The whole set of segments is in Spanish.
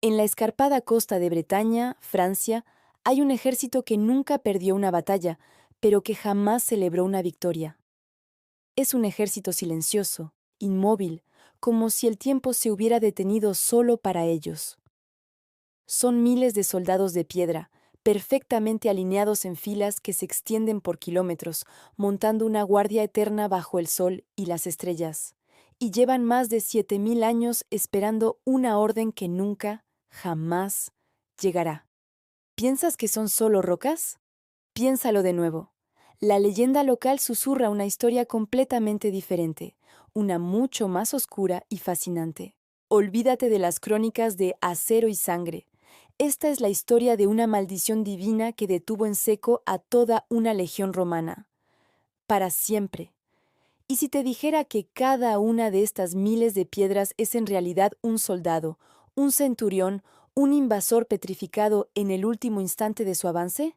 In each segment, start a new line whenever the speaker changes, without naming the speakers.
En la escarpada costa de Bretaña, Francia, hay un ejército que nunca perdió una batalla, pero que jamás celebró una victoria. Es un ejército silencioso, inmóvil, como si el tiempo se hubiera detenido solo para ellos. Son miles de soldados de piedra, perfectamente alineados en filas que se extienden por kilómetros, montando una guardia eterna bajo el sol y las estrellas, y llevan más de 7000 años esperando una orden que nunca, jamás, llegará. ¿Piensas que son solo rocas? Piénsalo de nuevo. La leyenda local susurra una historia completamente diferente, una mucho más oscura y fascinante. Olvídate de las crónicas de acero y sangre. Esta es la historia de una maldición divina que detuvo en seco a toda una legión romana. Para siempre. ¿Y si te dijera que cada una de estas miles de piedras es en realidad un soldado, un centurión, un invasor petrificado en el último instante de su avance?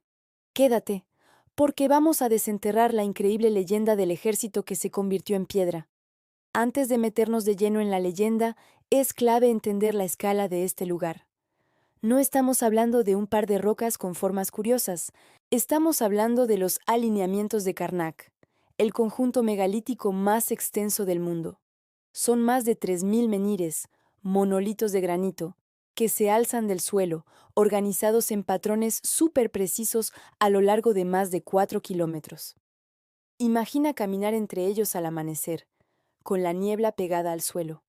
Quédate, porque vamos a desenterrar la increíble leyenda del ejército que se convirtió en piedra. Antes de meternos de lleno en la leyenda, es clave entender la escala de este lugar. No estamos hablando de un par de rocas con formas curiosas, estamos hablando de los alineamientos de Karnak, el conjunto megalítico más extenso del mundo. Son más de 3000 menhires, monolitos de granito, que se alzan del suelo, organizados en patrones súper precisos a lo largo de más de 4 kilómetros. Imagina caminar entre ellos al amanecer, con la niebla pegada al suelo.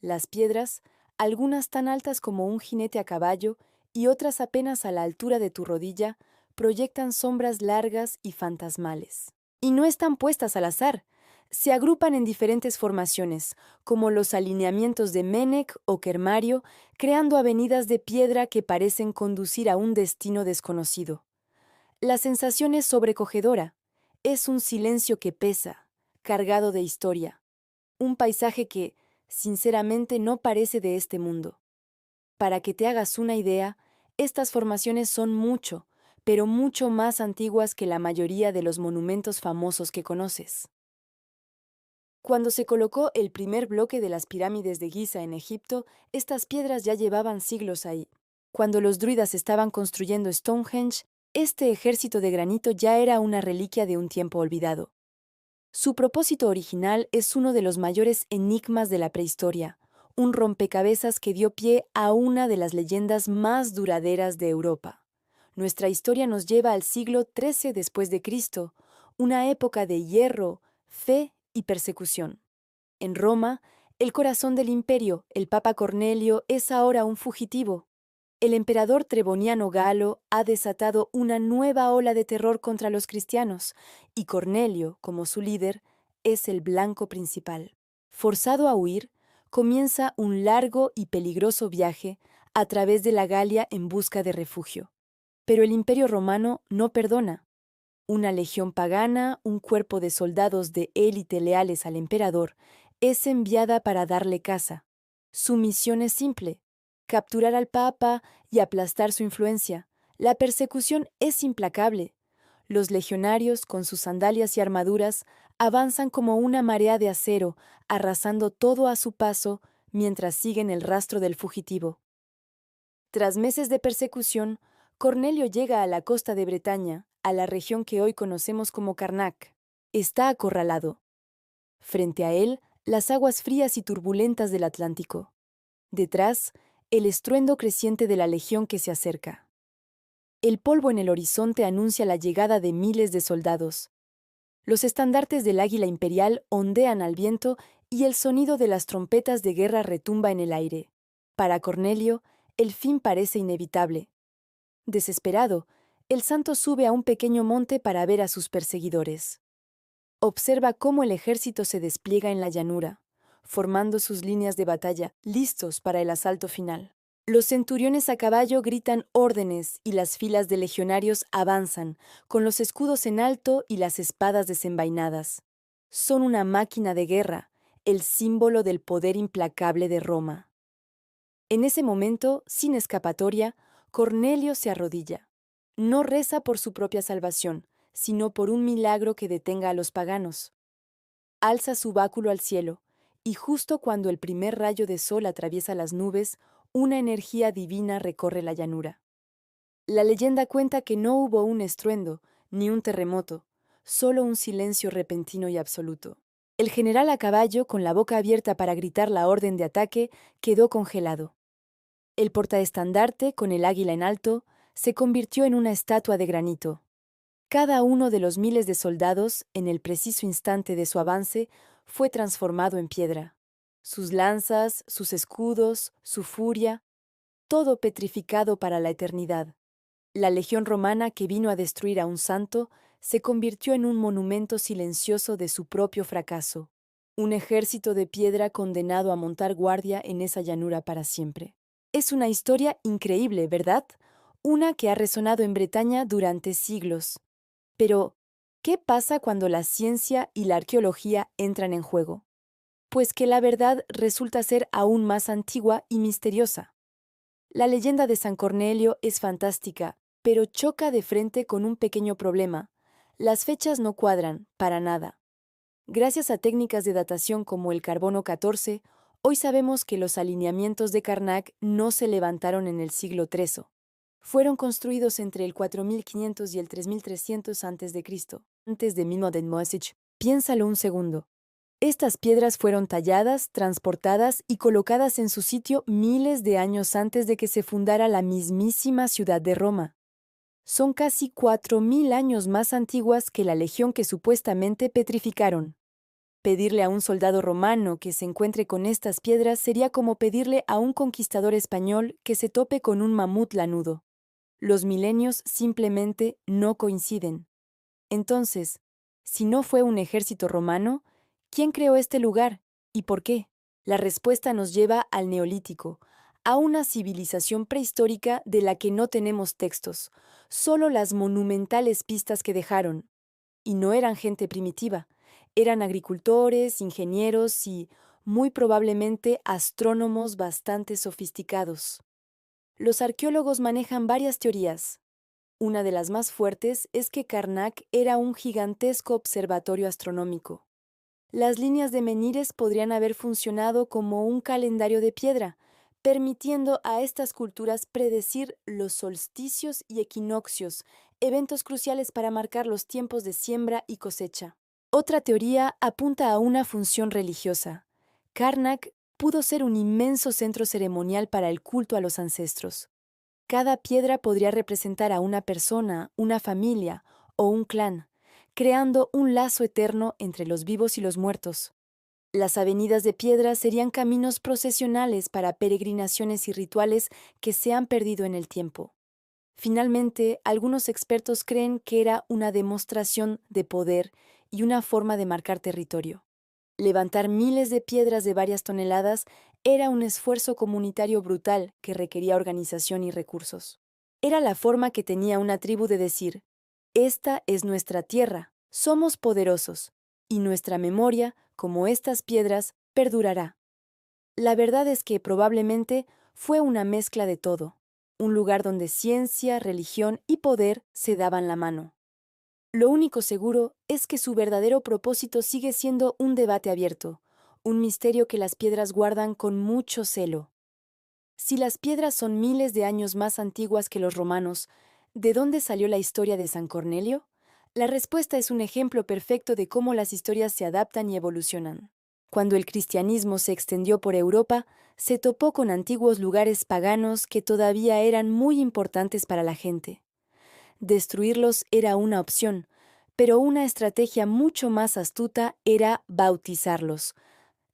Las piedras, algunas tan altas como un jinete a caballo y otras apenas a la altura de tu rodilla, proyectan sombras largas y fantasmales. Y no están puestas al azar. Se agrupan en diferentes formaciones, como los alineamientos de Menec o Kermario, creando avenidas de piedra que parecen conducir a un destino desconocido. La sensación es sobrecogedora. Es un silencio que pesa, cargado de historia. Un paisaje que, sinceramente, no parece de este mundo. Para que te hagas una idea, estas formaciones son mucho, pero mucho más antiguas que la mayoría de los monumentos famosos que conoces. Cuando se colocó el primer bloque de las pirámides de Giza en Egipto, estas piedras ya llevaban siglos ahí. Cuando los druidas estaban construyendo Stonehenge, este ejército de granito ya era una reliquia de un tiempo olvidado. Su propósito original es uno de los mayores enigmas de la prehistoria, un rompecabezas que dio pie a una de las leyendas más duraderas de Europa. Nuestra historia nos lleva al siglo XIII después de Cristo, una época de hierro, fe y persecución. En Roma, el corazón del imperio, el Papa Cornelio, es ahora un fugitivo. El emperador Treboniano Galo ha desatado una nueva ola de terror contra los cristianos, y Cornelio, como su líder, es el blanco principal. Forzado a huir, comienza un largo y peligroso viaje a través de la Galia en busca de refugio. Pero el Imperio Romano no perdona. Una legión pagana, un cuerpo de soldados de élite leales al emperador, es enviada para darle caza. Su misión es simple: capturar al Papa y aplastar su influencia. La persecución es implacable. Los legionarios, con sus sandalias y armaduras, avanzan como una marea de acero, arrasando todo a su paso mientras siguen el rastro del fugitivo. Tras meses de persecución, Cornelio llega a la costa de Bretaña, a la región que hoy conocemos como Karnak. Está acorralado. Frente a él, las aguas frías y turbulentas del Atlántico. Detrás, el estruendo creciente de la legión que se acerca. El polvo en el horizonte anuncia la llegada de miles de soldados. Los estandartes del águila imperial ondean al viento y el sonido de las trompetas de guerra retumba en el aire. Para Cornelio, el fin parece inevitable. Desesperado, el santo sube a un pequeño monte para ver a sus perseguidores. Observa cómo el ejército se despliega en la llanura, formando sus líneas de batalla, listos para el asalto final. Los centuriones a caballo gritan órdenes y las filas de legionarios avanzan, con los escudos en alto y las espadas desenvainadas. Son una máquina de guerra, el símbolo del poder implacable de Roma. En ese momento, sin escapatoria, Cornelio se arrodilla. No reza por su propia salvación, sino por un milagro que detenga a los paganos. Alza su báculo al cielo, y justo cuando el primer rayo de sol atraviesa las nubes, una energía divina recorre la llanura. La leyenda cuenta que no hubo un estruendo, ni un terremoto, solo un silencio repentino y absoluto. El general a caballo, con la boca abierta para gritar la orden de ataque, quedó congelado. El portaestandarte, con el águila en alto, se convirtió en una estatua de granito. Cada uno de los miles de soldados, en el preciso instante de su avance, fue transformado en piedra. Sus lanzas, sus escudos, su furia, todo petrificado para la eternidad. La legión romana que vino a destruir a un santo se convirtió en un monumento silencioso de su propio fracaso, un ejército de piedra condenado a montar guardia en esa llanura para siempre. Es una historia increíble, ¿verdad? Una que ha resonado en Bretaña durante siglos. Pero, ¿qué pasa cuando la ciencia y la arqueología entran en juego? Pues que la verdad resulta ser aún más antigua y misteriosa. La leyenda de San Cornelio es fantástica, pero choca de frente con un pequeño problema. Las fechas no cuadran, para nada. Gracias a técnicas de datación como el carbono 14, hoy sabemos que los alineamientos de Karnak no se levantaron en el siglo III. Fueron construidos entre el 4500 y el 3300 a.C., antes de Mimodin Mosich. Piénsalo un segundo. Estas piedras fueron talladas, transportadas y colocadas en su sitio miles de años antes de que se fundara la mismísima ciudad de Roma. Son casi 4000 años más antiguas que la legión que supuestamente petrificaron. Pedirle a un soldado romano que se encuentre con estas piedras sería como pedirle a un conquistador español que se tope con un mamut lanudo. Los milenios simplemente no coinciden. Entonces, si no fue un ejército romano, ¿quién creó este lugar y por qué? La respuesta nos lleva al Neolítico, a una civilización prehistórica de la que no tenemos textos, solo las monumentales pistas que dejaron. Y no eran gente primitiva, eran agricultores, ingenieros y, muy probablemente, astrónomos bastante sofisticados. Los arqueólogos manejan varias teorías. Una de las más fuertes es que Karnak era un gigantesco observatorio astronómico. Las líneas de menires podrían haber funcionado como un calendario de piedra, permitiendo a estas culturas predecir los solsticios y equinoccios, eventos cruciales para marcar los tiempos de siembra y cosecha. Otra teoría apunta a una función religiosa. Karnak pudo ser un inmenso centro ceremonial para el culto a los ancestros. Cada piedra podría representar a una persona, una familia o un clan, creando un lazo eterno entre los vivos y los muertos. Las avenidas de piedra serían caminos procesionales para peregrinaciones y rituales que se han perdido en el tiempo. Finalmente, algunos expertos creen que era una demostración de poder y una forma de marcar territorio. Levantar miles de piedras de varias toneladas era un esfuerzo comunitario brutal que requería organización y recursos. Era la forma que tenía una tribu de decir, esta es nuestra tierra, somos poderosos, y nuestra memoria, como estas piedras, perdurará. La verdad es que probablemente fue una mezcla de todo, un lugar donde ciencia, religión y poder se daban la mano. Lo único seguro es que su verdadero propósito sigue siendo un debate abierto, un misterio que las piedras guardan con mucho celo. Si las piedras son miles de años más antiguas que los romanos, ¿de dónde salió la historia de San Cornelio? La respuesta es un ejemplo perfecto de cómo las historias se adaptan y evolucionan. Cuando el cristianismo se extendió por Europa, se topó con antiguos lugares paganos que todavía eran muy importantes para la gente. Destruirlos era una opción, pero una estrategia mucho más astuta era bautizarlos,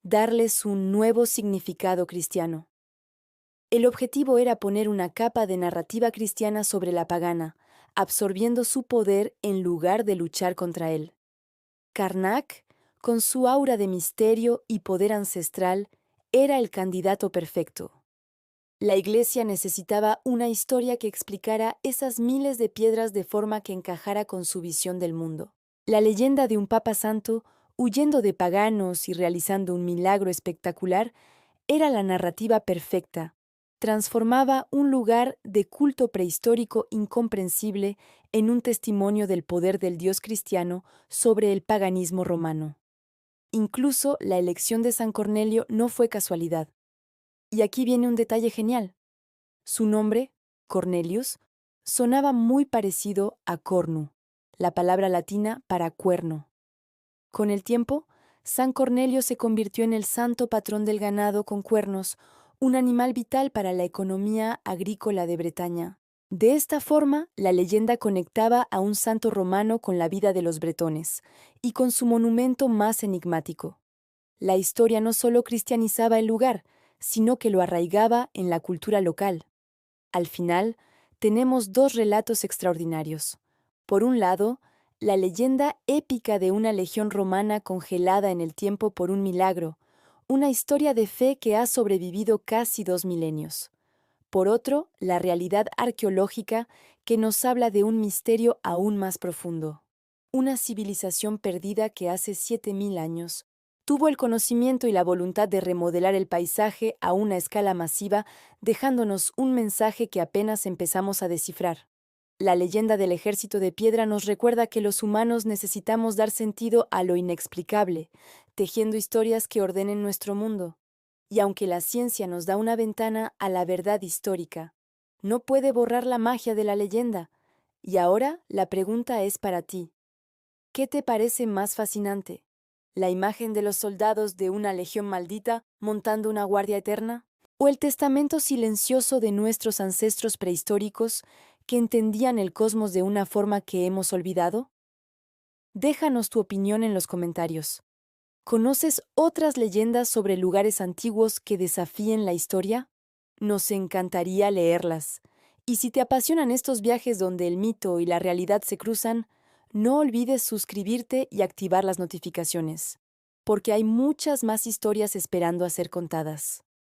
darles un nuevo significado cristiano. El objetivo era poner una capa de narrativa cristiana sobre la pagana, absorbiendo su poder en lugar de luchar contra él. Karnak, con su aura de misterio y poder ancestral, era el candidato perfecto. La Iglesia necesitaba una historia que explicara esas miles de piedras de forma que encajara con su visión del mundo. La leyenda de un Papa Santo, huyendo de paganos y realizando un milagro espectacular, era la narrativa perfecta. Transformaba un lugar de culto prehistórico incomprensible en un testimonio del poder del Dios cristiano sobre el paganismo romano. Incluso la elección de San Cornelio no fue casualidad. Y aquí viene un detalle genial. Su nombre, Cornelius, sonaba muy parecido a cornu, la palabra latina para cuerno. Con el tiempo, San Cornelio se convirtió en el santo patrón del ganado con cuernos, un animal vital para la economía agrícola de Bretaña. De esta forma, la leyenda conectaba a un santo romano con la vida de los bretones y con su monumento más enigmático. La historia no solo cristianizaba el lugar, sino que lo arraigaba en la cultura local. Al final, tenemos dos relatos extraordinarios. Por un lado, la leyenda épica de una legión romana congelada en el tiempo por un milagro, una historia de fe que ha sobrevivido casi 2 milenios. Por otro, la realidad arqueológica que nos habla de un misterio aún más profundo. Una civilización perdida que hace 7000 años tuvo el conocimiento y la voluntad de remodelar el paisaje a una escala masiva, dejándonos un mensaje que apenas empezamos a descifrar. La leyenda del ejército de piedra nos recuerda que los humanos necesitamos dar sentido a lo inexplicable, tejiendo historias que ordenen nuestro mundo. Y aunque la ciencia nos da una ventana a la verdad histórica, no puede borrar la magia de la leyenda. Y ahora la pregunta es para ti. ¿Qué te parece más fascinante? ¿La imagen de los soldados de una legión maldita montando una guardia eterna? ¿O el testamento silencioso de nuestros ancestros prehistóricos que entendían el cosmos de una forma que hemos olvidado? Déjanos tu opinión en los comentarios. ¿Conoces otras leyendas sobre lugares antiguos que desafíen la historia? Nos encantaría leerlas. Y si te apasionan estos viajes donde el mito y la realidad se cruzan, no olvides suscribirte y activar las notificaciones, porque hay muchas más historias esperando a ser contadas.